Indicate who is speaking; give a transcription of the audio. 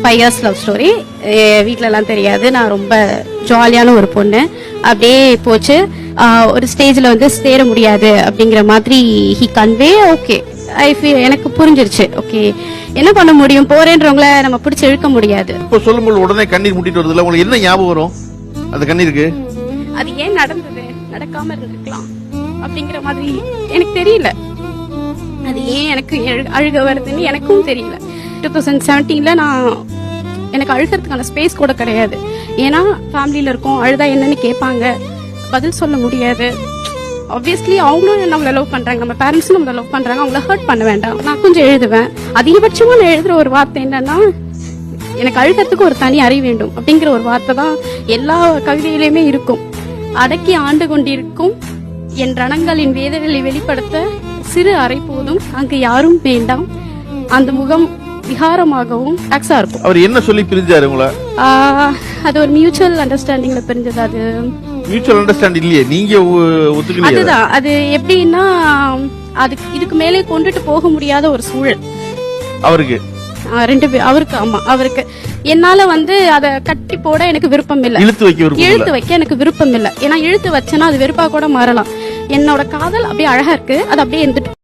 Speaker 1: 5 years love story. வீட்ல எல்லாம் தெரியாது. நான் ரொம்ப ஜாலியான ஒரு பொண்ணு. அப்படியே போச்சு. ஒரு ஸ்டேஜ்ல வந்து சேர முடியாது அப்படிங்கிற மாதிரி ஹி கன்வே. ஓகே, எனக்கு புரிஞ்சிருச்சு. ஓகே, என்ன பண்ண முடியும், போறேன்றவங்கள நம்ம பிடிச்சி இழுக்க முடியாது.
Speaker 2: இப்போ சொல்லும்போது உடனே கண்ணீர் முட்டிட்டு வருதுல, உங்களுக்கு என்ன ஞாபகம் வரும் அந்த கண்ணீருக்கு?
Speaker 1: அது ஏன் நடந்தது, நடக்காம இருந்திருக்கலாம் அப்படிங்கிற மாதிரி எனக்கு தெரியல. அது ஏன் எனக்கு அழுக வருதுன்னு எனக்கும் தெரியல. 2017ல நான் எனக்கு அழுகிறதுக்கான ஸ்பேஸ் கூட கிடையாது. ஏன்னா ஃபேமிலியில இருக்கோம், அழுதா என்னன்னு கேட்பாங்க, பதில் சொல்ல முடியாது. ஆப்வியஸ்லி அவங்களும் நம்மள லவ் பண்றாங்க, நம்ம பேரண்ட்ஸும் நம்மள லவ் பண்றாங்க, அவங்கள ஹர்ட் பண்ண வேண்டாம். நான் கொஞ்சம் எழுதுவேன். அதிகபட்சமா நான் எழுதுற ஒரு வார்த்தை என்னன்னா, எனக்கு அழுகிறதுக்கு ஒரு தனி அறிவு வேண்டும் அப்படிங்கிற ஒரு வார்த்தை தான் எல்லா கவிதையிலுமே இருக்கும். அடக்கி ஆண்டு கொண்டிருக்கும் என் ரணங்களின் வேதனைகளை வெளிப்படுத்த சிறு அறை போதும், அங்கு யாரும் வேண்டாம், அந்த முகம் விகாரமாகவும் டாக்ஸா இருக்கும்.
Speaker 2: அவர் என்ன சொல்லி பிரிஞ்சாரு உங்கள?
Speaker 1: அது ஒரு மியூச்சுவல் அண்டர்ஸ்டாண்டிங்ல பிரிஞ்சது. அது
Speaker 2: மியூச்சுவல் அண்டர்ஸ்டாண்டிங் இல்லையே, நீங்க ஒத்துக்கலையே.
Speaker 1: அதுதான். அது எப்படின்னா, அதுக்கு இதுக்கு மேலே கொண்டுட்டு போக முடியாத ஒரு சூழல்
Speaker 2: அவருக்கு.
Speaker 1: அவருக்கு, ஆமா, அவருக்கு. என்னால வந்து அத கட்டி போட எனக்கு விருப்பம் இல்ல, இழுத்து வைக்க எனக்கு விருப்பம் இல்ல. ஏன்னா இழுத்து வச்சேன்னா அது வெறுப்பா கூட மாறலாம். என்னோட காதல் அப்படியே அழகா இருக்கு, அது அப்படியே இருந்துட்டு